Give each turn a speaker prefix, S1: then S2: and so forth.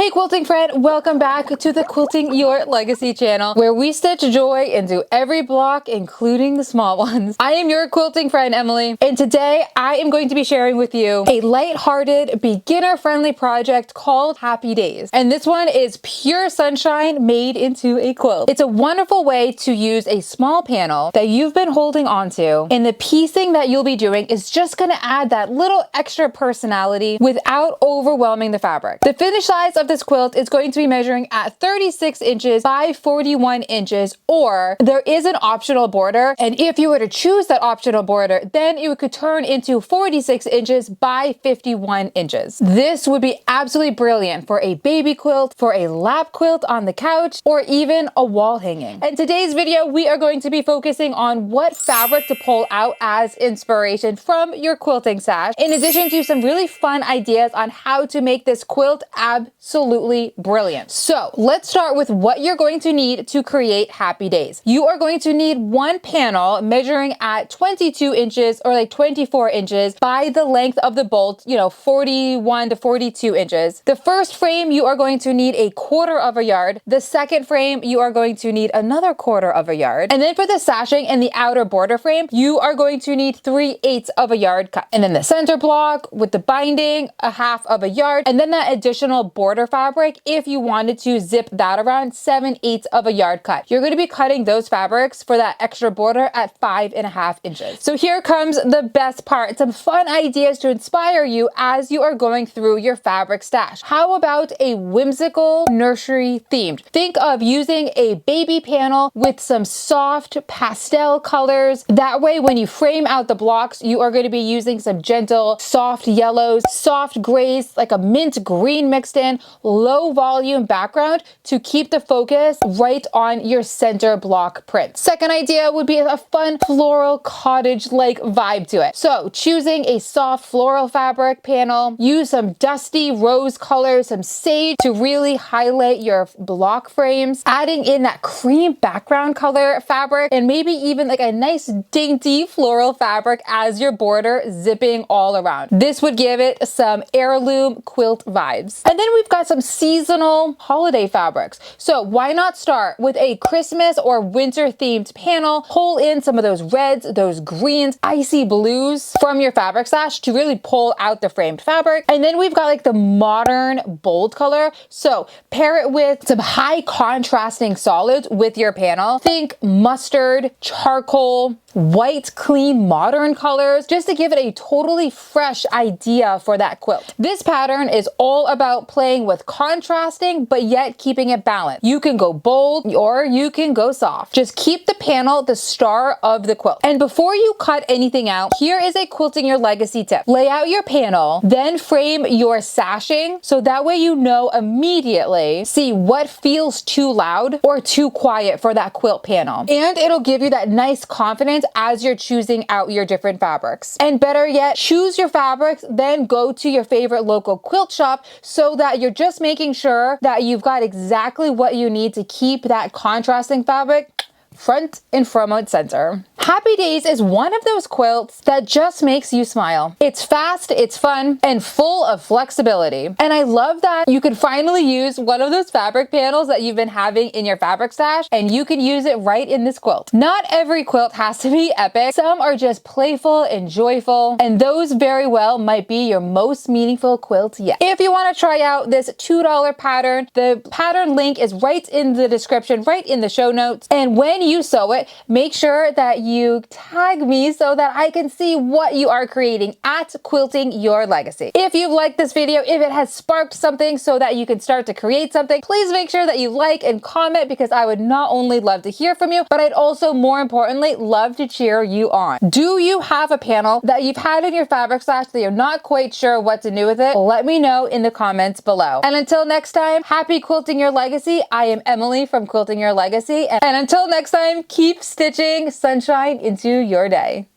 S1: Hey quilting friend, welcome back to the Quilting Your Legacy channel, where we stitch joy into every block, including the small ones. I am your quilting friend, Emily, and today I am going to be sharing with you a light-hearted, beginner-friendly project called Happy Daze. And this one is pure sunshine made into a quilt. It's a wonderful way to use a small panel that you've been holding onto, and the piecing that you'll be doing is just going to add that little extra personality without overwhelming the fabric. The finished size of this quilt is going to be measuring at 36 inches by 41 inches, or there is an optional border, and if you were to choose that optional border, then it could turn into 46 inches by 51 inches. This would be absolutely brilliant for a baby quilt, for a lap quilt on the couch, or even a wall hanging. In today's video, we are going to be focusing on what fabric to pull out as inspiration from your quilting stash, in addition to some really fun ideas on how to make this quilt absolutely brilliant. So let's start with what you're going to need to create Happy Daze. You are going to need one panel measuring at 22 inches or like 24 inches by the length of the bolt, 41 to 42 inches. The first frame, you are going to need a 1/4 of a yard. The second frame, you are going to need another 1/4 of a yard. And then for the sashing and the outer border frame, you are going to need 3/8 of a yard cut. And then the center block with the binding, a 1/2 of a yard. And then that additional border fabric, if you wanted to zip that around, 7/8 of a yard cut. You're going to be cutting those fabrics for that extra border at 5.5 inches. So here comes the best part, some fun ideas to inspire you as you are going through your fabric stash. How about a whimsical nursery themed? Think of using a baby panel with some soft pastel colors. That way, when you frame out the blocks, you are going to be using some gentle, soft yellows, soft grays, like a mint green mixed in, low volume background to keep the focus right on your center block print. Second idea would be a fun floral cottage-like vibe to it. So choosing a soft floral fabric panel, use some dusty rose colors, some sage to really highlight your block frames, adding in that cream background color fabric, and maybe even like a nice dainty floral fabric as your border zipping all around. This would give it some heirloom quilt vibes. And then we've got some seasonal holiday fabrics. So why not start with a Christmas or winter themed panel, pull in some of those reds, those greens, icy blues from your fabric stash to really pull out the framed fabric. And then we've got like the modern bold color. So pair it with some high contrasting solids with your panel. Think mustard, charcoal, white, clean, modern colors, just to give it a totally fresh idea for that quilt. This pattern is all about playing with contrasting, but yet keeping it balanced. You can go bold or you can go soft. Just keep the panel the star of the quilt. And before you cut anything out, here is a Quilting Your Legacy tip. Lay out your panel, then frame your sashing, so that way you know immediately, see what feels too loud or too quiet for that quilt panel. And it'll give you that nice confidence as you're choosing out your different fabrics. And better yet, choose your fabrics, then go to your favorite local quilt shop so that you're just making sure that you've got exactly what you need to keep that contrasting fabric front and center. Happy Daze is one of those quilts that just makes you smile. It's fast, it's fun, and full of flexibility. And I love that you can finally use one of those fabric panels that you've been having in your fabric stash, and you can use it right in this quilt. Not every quilt has to be epic. Some are just playful and joyful, and those very well might be your most meaningful quilt yet. If you want to try out this $2 pattern, the pattern link is right in the description, right in the show notes. And when you sew it, make sure that you tag me so that I can see what you are creating at Quilting Your Legacy. If you've liked this video, if it has sparked something so that you can start to create something, please make sure that you like and comment, because I would not only love to hear from you, but I'd also, more importantly, love to cheer you on. Do you have a panel that you've had in your fabric stash that you're not quite sure what to do with it? Let me know in the comments below. And until next time, happy Quilting Your Legacy. I am Emily from Quilting Your Legacy. And until next time, keep stitching sunshine into your day.